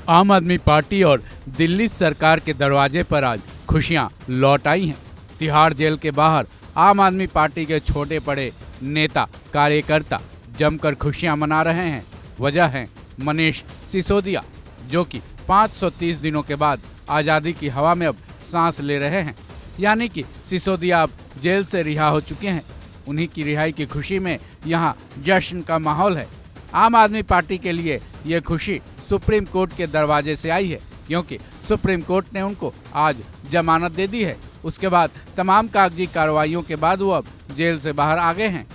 आम आदमी पार्टी और दिल्ली सरकार के दरवाजे पर आज खुशियां लौट आई हैं। तिहाड़ जेल के बाहर आम आदमी पार्टी के छोटे बड़े नेता कार्यकर्ता जमकर खुशियां मना रहे हैं। वजह है मनीष सिसोदिया, जो कि 530 दिनों के बाद आज़ादी की हवा में अब सांस ले रहे हैं। यानी कि सिसोदिया अब जेल से रिहा हो चुके हैं। उन्हीं की रिहाई की खुशी में यहां जश्न का माहौल है। आम आदमी पार्टी के लिए ये खुशी सुप्रीम कोर्ट के दरवाजे से आई है, क्योंकि सुप्रीम कोर्ट ने उनको आज जमानत दे दी है। उसके बाद तमाम कागजी कार्रवाइयों के बाद वो अब जेल से बाहर आ गए हैं।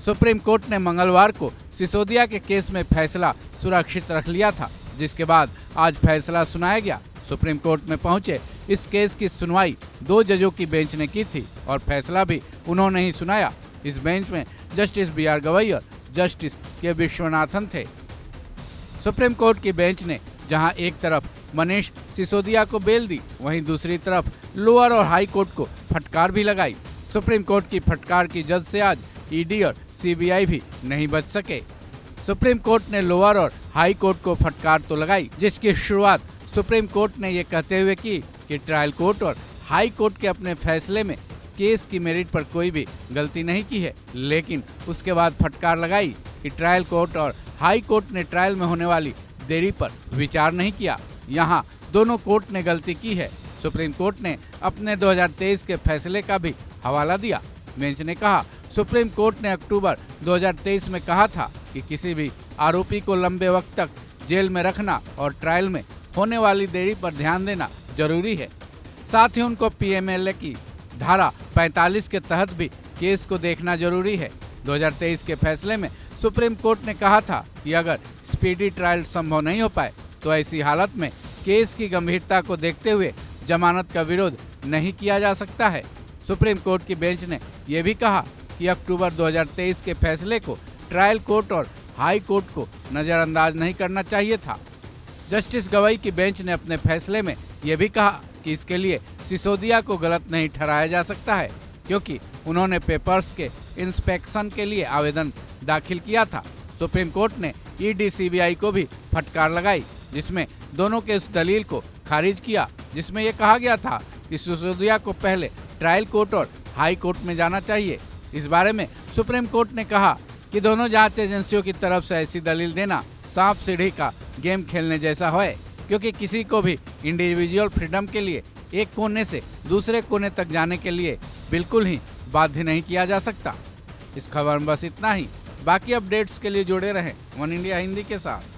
सुप्रीम कोर्ट ने मंगलवार को सिसोदिया के केस में फैसला सुरक्षित रख लिया था, जिसके बाद आज फैसला सुनाया गया। सुप्रीम कोर्ट में पहुंचे इस केस की सुनवाई 2 जजों की बेंच ने की थी और फैसला भी उन्होंने ही सुनाया। इस बेंच में जस्टिस BR गवई और जस्टिस के विश्वनाथन थे। सुप्रीम कोर्ट की बेंच ने जहां एक तरफ मनीष सिसोदिया को बेल दी, वहीं दूसरी तरफ लोअर और हाई कोर्ट को फटकार भी लगाई। सुप्रीम कोर्ट की फटकार की जज से आज ED और CBI भी नहीं बच सके। सुप्रीम कोर्ट ने लोअर और हाई कोर्ट को फटकार तो लगाई, जिसकी शुरुआत सुप्रीम कोर्ट ने ये कहते हुए की कि ट्रायल कोर्ट और हाई कोर्ट के अपने फैसले में केस की मेरिट पर कोई भी गलती नहीं की है। लेकिन उसके बाद फटकार लगाई कि ट्रायल कोर्ट और हाई कोर्ट ने ट्रायल में होने वाली देरी पर विचार नहीं किया। यहाँ दोनों कोर्ट ने गलती की है। सुप्रीम कोर्ट ने अपने 2023 के फैसले का भी हवाला दिया। बेंच ने कहा, सुप्रीम कोर्ट ने अक्टूबर 2023 में कहा था कि किसी भी आरोपी को लंबे वक्त तक जेल में रखना और ट्रायल में होने वाली देरी पर ध्यान देना जरूरी है। साथ ही उनको PMLA की धारा 45 के तहत भी केस को देखना जरूरी है। 2023 के फैसले में सुप्रीम कोर्ट ने कहा था कि अगर स्पीडी ट्रायल संभव नहीं हो पाए तो ऐसी हालत में केस की गंभीरता को देखते हुए जमानत का विरोध नहीं किया जा सकता है। सुप्रीम कोर्ट की बेंच ने यह भी कहा कि अक्टूबर 2023 के फैसले को ट्रायल कोर्ट और हाई कोर्ट को नज़रअंदाज नहीं करना चाहिए था। जस्टिस गवई की बेंच ने अपने फैसले में यह भी कहा कि इसके लिए सिसोदिया को गलत नहीं ठहराया जा सकता है, क्योंकि उन्होंने पेपर्स के इंस्पेक्शन के लिए आवेदन दाखिल किया था। सुप्रीम कोर्ट ने ED CBI को भी फटकार लगाई, जिसमें दोनों के उस दलील को खारिज किया जिसमें यह कहा गया था कि सिसोदिया को पहले ट्रायल कोर्ट और हाई कोर्ट में जाना चाहिए। इस बारे में सुप्रीम कोर्ट ने कहा कि दोनों जांच एजेंसियों की तरफ से ऐसी दलील देना सांप सीढ़ी का गेम खेलने जैसा है, क्योंकि किसी को भी इंडिविजुअल फ्रीडम के लिए एक कोने से दूसरे कोने तक जाने के लिए बिल्कुल ही बाध्य नहीं किया जा सकता। इस खबर में बस इतना ही। बाकी अपडेट्स के लिए जुड़े रहें वन इंडिया हिंदी के साथ।